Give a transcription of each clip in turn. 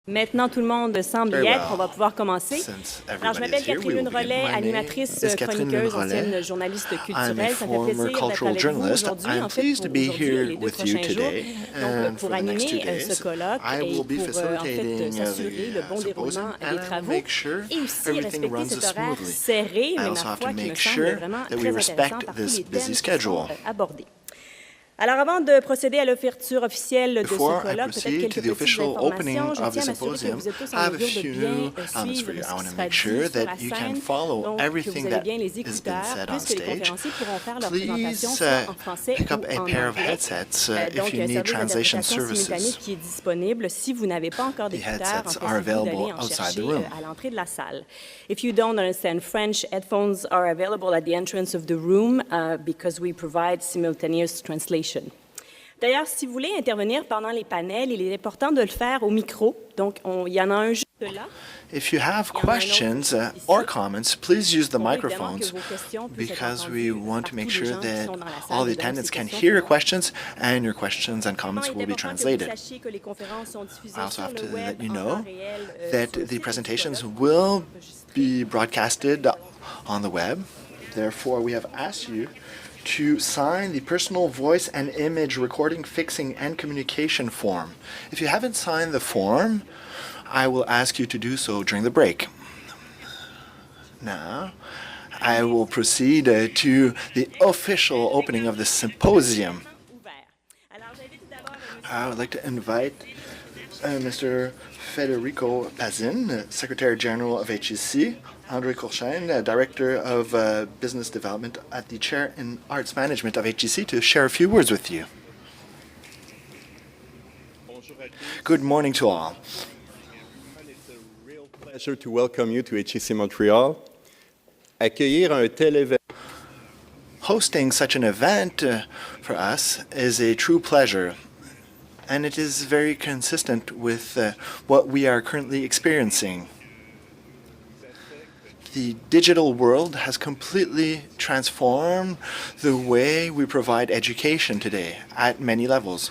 Maintenant, tout le monde semble y être. On va pouvoir commencer. Alors, je m'appelle Catherine Rollet, animatrice, chroniqueuse, ancienne journaliste culturelle. Ça me fait plaisir d'être avec vous aujourd'hui, en fait, pour aujourd'hui et les 2 prochains jours. Donc, pour animer ce colloque et pour, en fait, s'assurer le bon déroulement des travaux et aussi respecter cet horaire serré, mais ma foi, qui me semble vraiment très intéressant par tous les thèmes qui sont abordés. Alors, avant de procéder à l'ouverture officielle de ce colloque, peut-être quelques petites informations. Je tiens à m'assurer que vous êtes tous en mesure de bien suivre ce qui sera dit sur la scène, donc que vous avez bien les écouteurs, puisque les conférenciers pourront faire leur présentation soit en français ou en anglais. Donc, il y a un service d'interprétation simultanée qui est disponible. Si vous n'avez pas encore d'écouteurs, empressez-vous d'aller en chercher à l'entrée de la salle. If you don't understand French, headphones are available at the entrance of the room because we provide simultaneous translation. D'ailleurs, si vous voulez intervenir pendant les panels, il est important de le faire au micro. Donc, il y en a un juste là. If you have questions or comments, please use the microphones because we want to make sure that all the attendants can hear your questions and your questions and comments will be translated. I also have to let you know that the presentations will be broadcasted on the web. Therefore, we have asked you to sign the personal voice and image recording, fixing, and communication form. If you haven't signed the form, I will ask you to do so during the break. Now, I will proceed to the official opening of the symposium. I would like to invite Mr. Federico Pazin, Secretary General of HEC, André Courchain, Director of Business Development at the Chair in Arts Management of HEC, to share a few words with you. Good morning to all. It's a real pleasure to welcome you to HEC Montreal. Accueillir un tel événement. Hosting such an event for us is a true pleasure, and it is very consistent with what we are currently experiencing. The digital world has completely transformed the way we provide education today at many levels.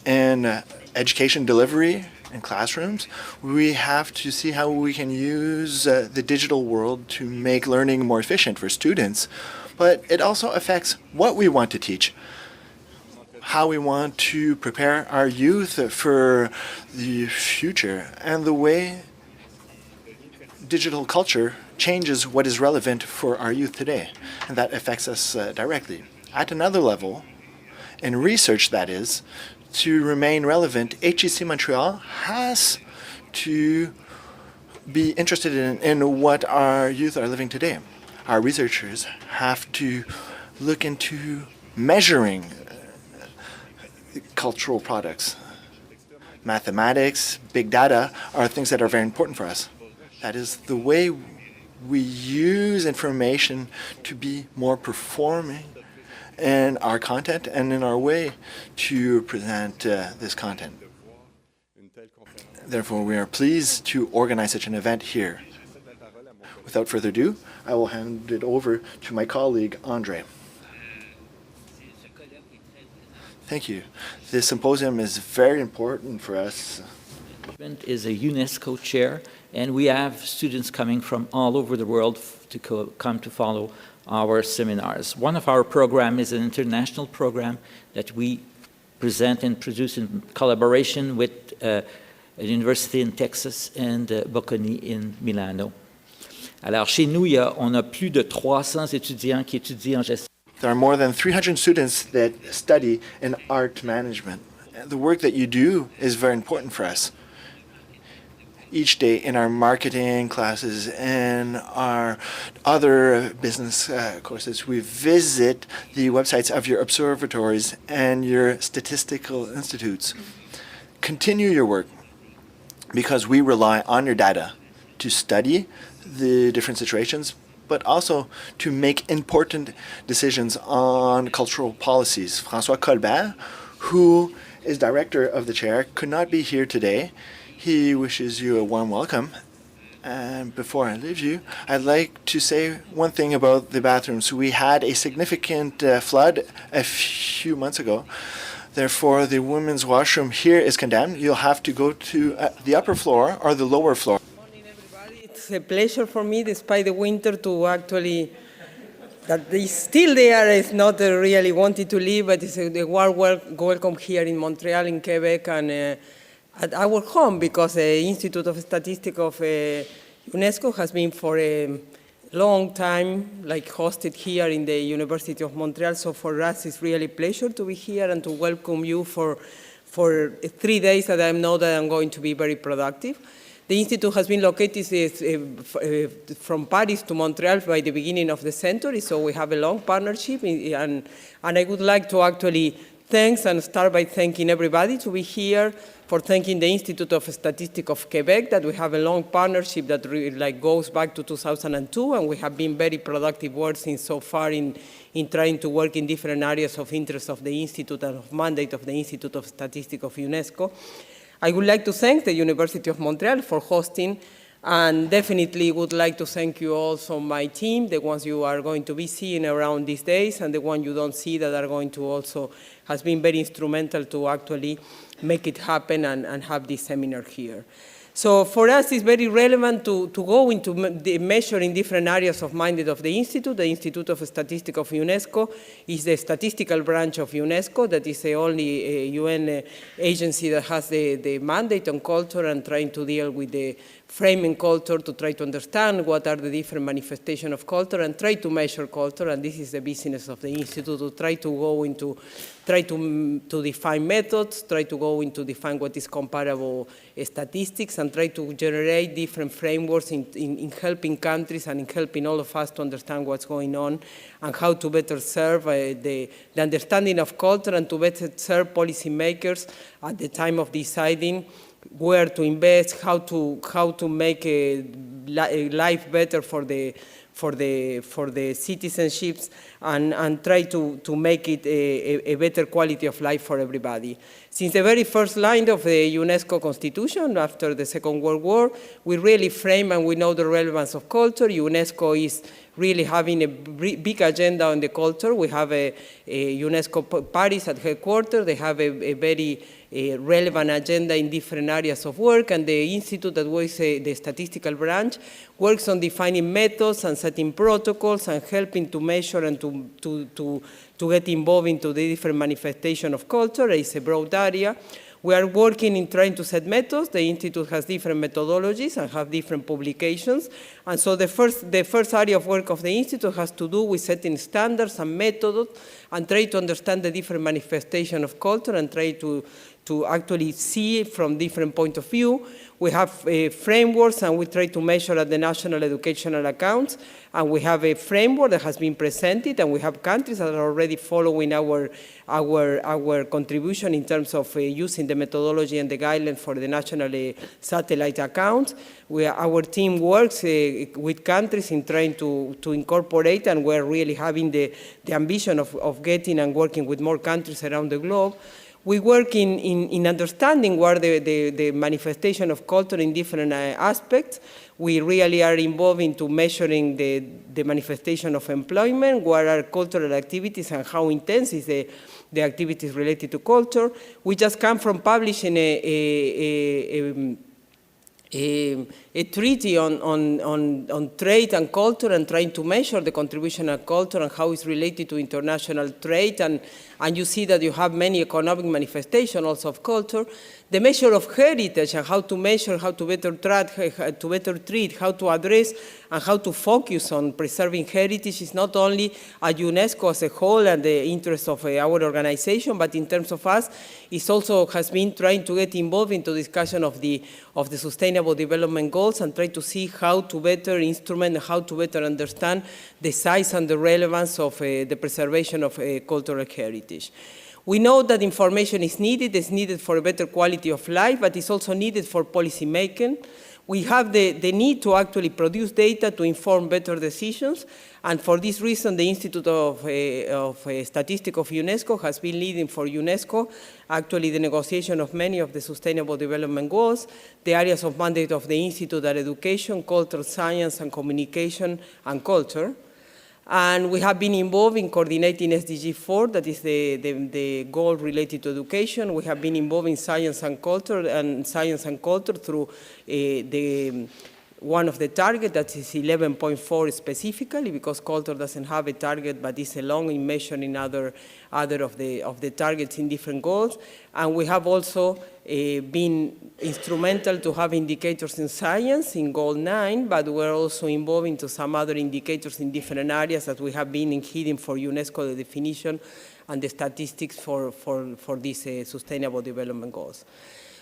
In education delivery in classrooms, we have to see how we can use the digital world to make learning more efficient for students, but it also affects what we want to teach, how we want to prepare our youth for the future, and the way digital culture changes what is relevant for our youth today, and that affects us directly. At another level, in research that is, to remain relevant, HEC Montreal has to be interested in what our youth are living today. Our researchers have to look into measuring cultural products. Mathematics, big data are things that are very important for us. That is the way we use information to be more performing in our content and in our way to present this content. Therefore, we are pleased to organize such an event here. Without further ado, I will hand it over to my colleague, Andre. Thank you. This symposium is very important for us. Is a UNESCO chair, and we have students coming from all over the world to come to follow our seminars. One of our programs is an international program that we present and produce in collaboration with a university in Texas and Bocconi in Milano. Alors, chez nous, on a plus de 300 étudiants qui étudient en gestion. There are more than 300 students that study in art management. The work that you do is very important for us. Each day in our marketing classes and our other business courses, we visit the websites of your observatories and your statistical institutes. Continue your work because we rely on your data to study the different situations, but also to make important decisions on cultural policies. François Colbert, who is director of the chair, could not be here today. He wishes you a warm welcome. And before I leave you, I'd like to say one thing about the bathrooms. We had a significant flood a few months ago. Therefore, the women's washroom here is condemned. You'll have to go to the upper floor or the lower floor. Good morning, everybody. It's a pleasure for me, despite the winter, to actually, that they still there is not really wanting to leave, but it's a warm welcome here in Montreal, in Quebec, and at our home, because the Institute of Statistics of UNESCO has been for a long time, hosted here in the University of Montreal. So for us, it's really a pleasure to be here and to welcome you for 3 days that I know that I'm going to be very productive. The Institute has been located from Paris to Montreal by the beginning of the century, so we have a long partnership, and I would like to actually thanks and start by thanking everybody to be here, for thanking the Institute of Statistics of Quebec, that we have a long partnership that really goes back to 2002, and we have been very productive working so far in trying to work in different areas of interest of the Institute and of mandate of the Institute of Statistics of UNESCO. I would like to thank the University of Montreal for hosting, and definitely would like to thank you also, my team, the ones you are going to be seeing around these days, and the ones you don't see that are going to also, has been very instrumental to actually make it happen and have this seminar here. So for us, it's very relevant to go into measuring different areas of mandate of the Institute. The Institute of Statistics of UNESCO is the statistical branch of UNESCO. That is the only UN agency that has the mandate on culture and trying to deal with the framing culture, to try to understand what are the different manifestations of culture and try to measure culture. And this is the business of the Institute, to try to go into, try to define methods, try to go into define what is comparable statistics, and try to generate different frameworks in helping countries and in helping all of us to understand what's going on and how to better serve the understanding of culture and to better serve policymakers at the time of deciding where to invest, how to make a life better for the citizenships, and try to make it a better quality of life for everybody. Since the very first line of the UNESCO Constitution after the Second World War, we really frame and we know the relevance of culture. UNESCO is really having a big agenda on the culture. We have a UNESCO Paris at headquarters. They have a very relevant agenda in different areas of work, and the Institute, that was the statistical branch, works on defining methods and setting protocols and helping to measure and to get involved into the different manifestation of culture. It's a broad area. We are working in trying to set methods. The Institute has different methodologies and have different publications. And so the first area of work of the Institute has to do with setting standards and methods and try to understand the different manifestation of culture and try to actually see it from different point of view. We have frameworks, and we try to measure at the national educational accounts, and we have a framework that has been presented, and we have countries that are already following our contribution in terms of using the methodology and the guidelines for the national satellite accounts. Our team works with countries in trying to incorporate, and we're really having the ambition of getting and working with more countries around the globe. We work in understanding what are the manifestation of culture in different aspects. We really are involved into measuring the manifestation of employment, what are cultural activities and how intense is the activities related to culture. We just come from publishing a treaty on trade and culture and trying to measure the contribution of culture and how it's related to international trade. And you see that you have many economic manifestations also of culture. The measure of heritage and how to measure, how to better treat, how to address, and how to focus on preserving heritage is not only at UNESCO as a whole and the interest of our organization, but in terms of us, it also has been trying to get involved into discussion of the Sustainable Development Goals and try to see how to better instrument and how to better understand the size and the relevance of the preservation of cultural heritage. We know that information is needed for a better quality of life, but it's also needed for policy making. We have the need to actually produce data to inform better decisions, and for this reason, the Institute of Statistics of UNESCO has been leading for UNESCO actually the negotiation of many of the Sustainable Development Goals. The areas of mandate of the Institute are education, culture, science, and communication, and culture. And we have been involved in coordinating SDG 4, that is the goal related to education. We have been involved in science and culture through one of the targets, that is 11.4 specifically, because culture doesn't have a target, but is along in measuring other of the targets in different goals. And we have also been instrumental to have indicators in science in goal 9, but we're also involved into some other indicators in different areas that we have been hidden for UNESCO, the definition and the statistics for these sustainable development goals.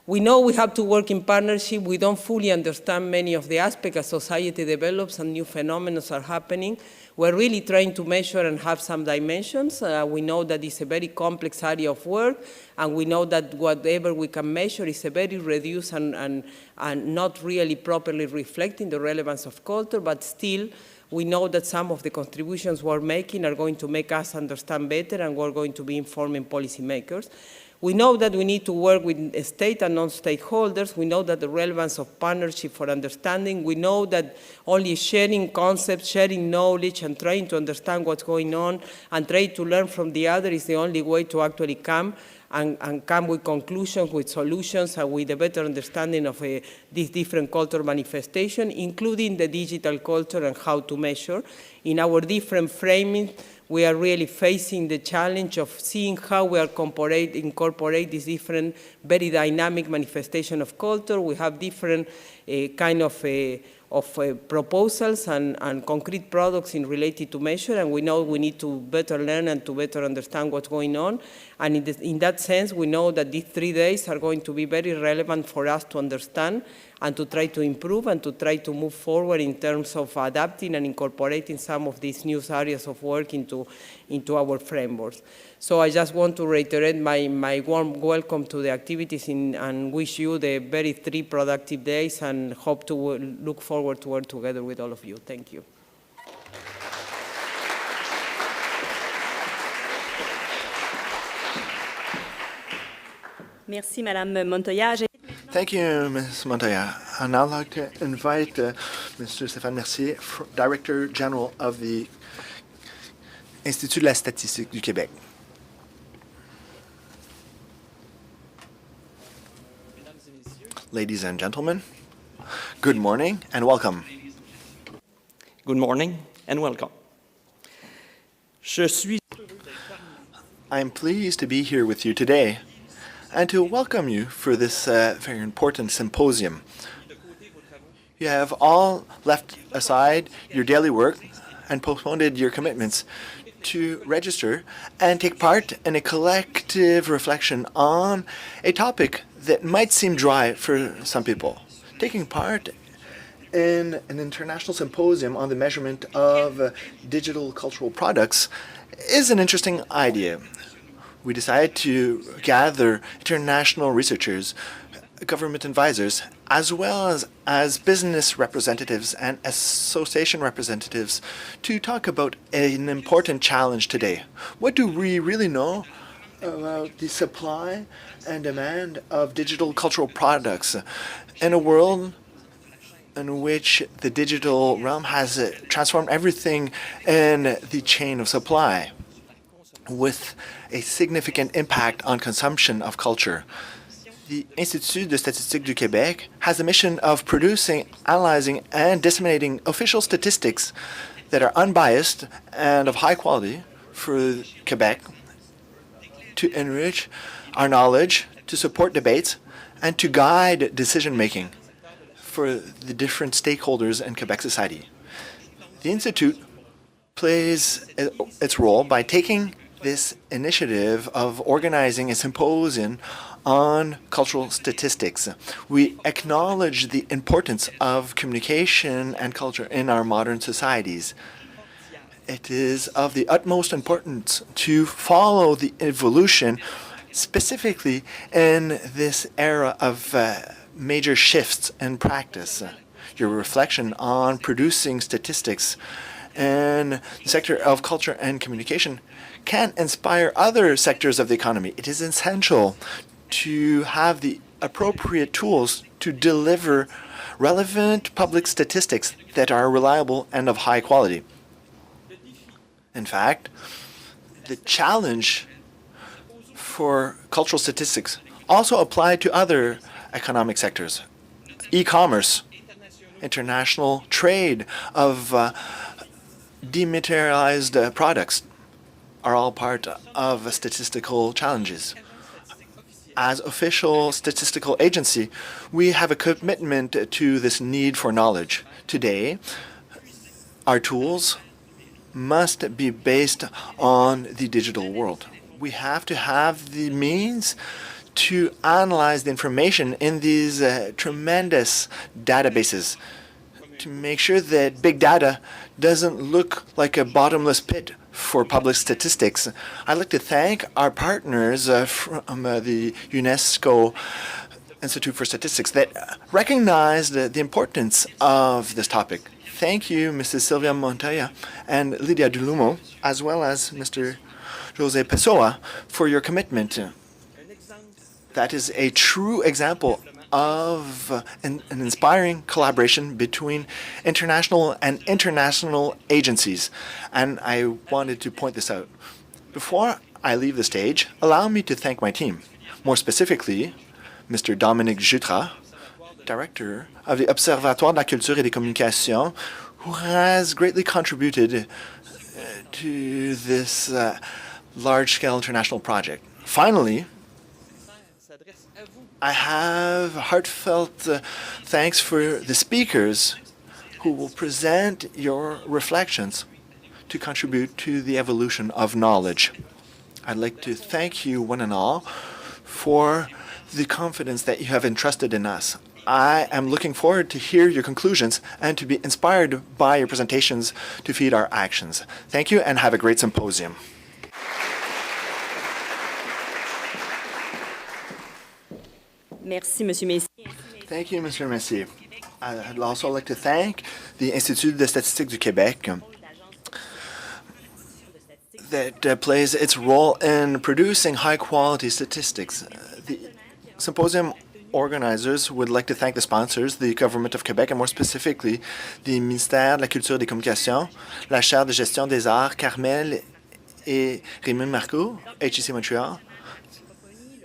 We know we have to work in partnership. We don't fully understand many of the aspects as society develops and new phenomena are happening. We're really trying to measure and have some dimensions. We know that it's a very complex area of work, and we know that whatever we can measure is a very reduced and not really properly reflecting the relevance of culture, but still we know that some of the contributions we're making are going to make us understand better, and we're going to be informing policymakers. We know that we need to work with state and non-stakeholders. We know that the relevance of partnership for understanding. We know that only sharing concepts, sharing knowledge, and trying to understand what's going on and trying to learn from the other is the only way to actually come and come with conclusions, with solutions, and with a better understanding of these different cultural manifestations, including the digital culture and how to measure. In our different framing, we are really facing the challenge of seeing how we are incorporate these different, very dynamic manifestation of culture. We have different kind of proposals and concrete products related to measure, and we know we need to better learn and to better understand what's going on. And in that sense, we know that these 3 days are going to be very relevant for us to understand and to try to improve and to try to move forward in terms of adapting and incorporating some of these new areas of work into our frameworks. So I just want to reiterate my warm welcome to the activities and wish you the very 3 productive days, and hope to look forward to work together with all of you. Thank you. Merci, Madame Montoya. Thank you, Ms. Montoya. I'd now like to invite Mr. Stéphane Mercier, Director General of the Institut de la Statistique du Québec. Ladies and gentlemen, good morning and welcome. Good morning and welcome. I am pleased to be here with you today and to welcome you for this very important symposium. You have all left aside your daily work and postponed your commitments to register and take part in a collective reflection on a topic that might seem dry for some people. Taking part in an international symposium on the measurement of digital cultural products is an interesting idea. We decided to gather international researchers, government advisors, as well as business representatives and association representatives to talk about an important challenge today. What do we really know about the supply and demand of digital cultural products in a world in which the digital realm has transformed everything in the chain of supply, with a significant impact on consumption of culture? The Institut de Statistique du Québec has a mission of producing, analyzing, and disseminating official statistics that are unbiased and of high quality for Quebec, to enrich our knowledge, to support debates, and to guide decision-making for the different stakeholders in Quebec society. The Institute plays its role by taking this initiative of organizing a symposium on cultural statistics. We acknowledge the importance of communication and culture in our modern societies. It is of the utmost importance to follow the evolution, specifically in this era of major shifts in practice. Your reflection on producing statistics in the sector of culture and communication can inspire other sectors of the economy. It is essential to have the appropriate tools to deliver relevant public statistics that are reliable and of high quality. In fact, the challenge for cultural statistics also applied to other economic sectors. E-commerce, international trade of dematerialized products are all part of statistical challenges. As official statistical agency, we have a commitment to this need for knowledge. Today, our tools must be based on the digital world. We have to have the means to analyze the information in these tremendous databases to make sure that big data doesn't look like a bottomless pit for public statistics. I'd like to thank our partners from the UNESCO Institute for Statistics that recognized the importance of this topic. Thank you, Mrs. Sylvia Montoya and Lydia Dulumo, as well as Mr. Jose Pessoa, for your commitment. That is a true example of an inspiring collaboration between international agencies. And I wanted to point this out. Before I leave the stage, allow me to thank my team. More specifically, Mr. Dominique Jutras, Director of the Observatoire de la Culture et des Communications, who has greatly contributed to this large-scale international project. Finally, I have heartfelt thanks for the speakers who will present your reflections to contribute to the evolution of knowledge. I'd like to thank you one and all for the confidence that you have entrusted in us. I am looking forward to hear your conclusions and to be inspired by your presentations to feed our actions. Thank you and have a great symposium. Merci, Monsieur Messier. Thank you, Mr. Messier. I'd also like to thank the Institut de Statistique du Québec that plays its role in producing high-quality statistics. The symposium organizers would like to thank the sponsors, the Government of Quebec, and more specifically, the Ministère de la Culture et des Communications, la Chaire de Gestion des Arts, Carmel et Raymond Marcoux, HEC Montréal,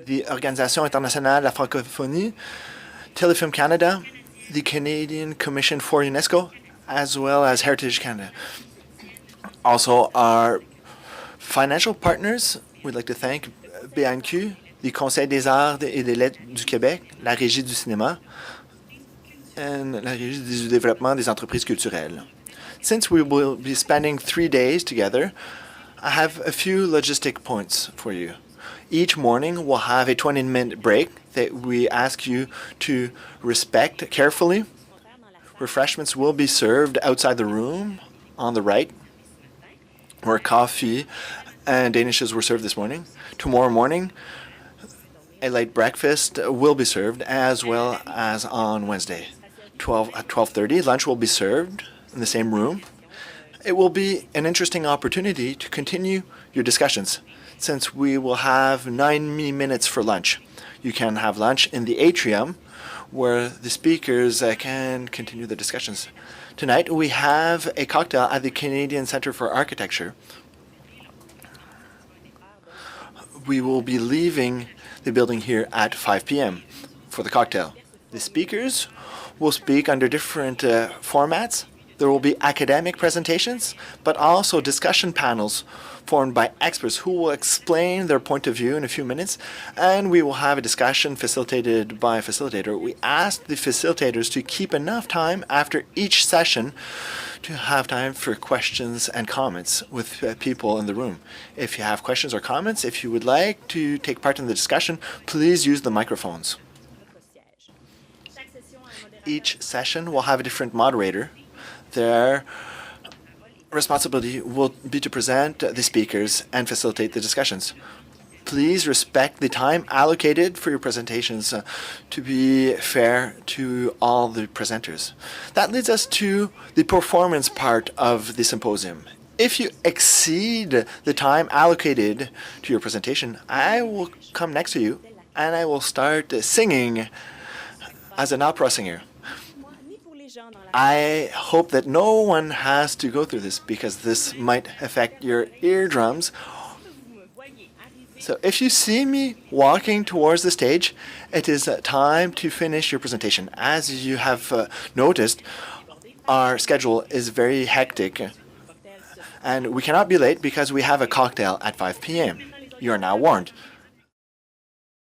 the Organisation Internationale de la Francophonie, Telefilm Canada, the Canadian Commission for UNESCO, as well as Heritage Canada. Also, our financial partners, we'd like to thank BNQ, the Conseil des Arts et des Lettres du Québec, la Régie du cinéma, and la Régie du développement des entreprises culturelles. Since we will be spending 3 days together, I have a few logistic points for you. Each morning, we'll have a 20-minute break that we ask you to respect carefully. Refreshments will be served outside the room on the right, where coffee and Danishes were served this morning. Tomorrow morning, a light breakfast will be served, as well as on Wednesday. At 12:30, lunch will be served in the same room. It will be an interesting opportunity to continue your discussions, since we will have 90 minutes for lunch. You can have lunch in the atrium, where the speakers can continue the discussions. Tonight, we have a cocktail at the Canadian Centre for Architecture. We will be leaving the building here at 5 p.m. for the cocktail. The speakers will speak under different formats. There will be academic presentations, but also discussion panels formed by experts who will explain their point of view in a few minutes, and we will have a discussion facilitated by a facilitator. We ask the facilitators to keep enough time after each session to have time for questions and comments with people in the room. If you have questions or comments, if you would like to take part in the discussion, please use the microphones. Each session will have a different moderator. Their responsibility will be to present the speakers and facilitate the discussions. Please respect the time allocated for your presentations to be fair to all the presenters. That leads us to the performance part of the symposium. If you exceed the time allocated to your presentation, I will come next to you and I will start singing as an opera singer. I hope that no one has to go through this because this might affect your eardrums. So if you see me walking towards the stage, it is time to finish your presentation. As you have noticed, our schedule is very hectic, and we cannot be late because we have a cocktail at 5 p.m. You are now warned.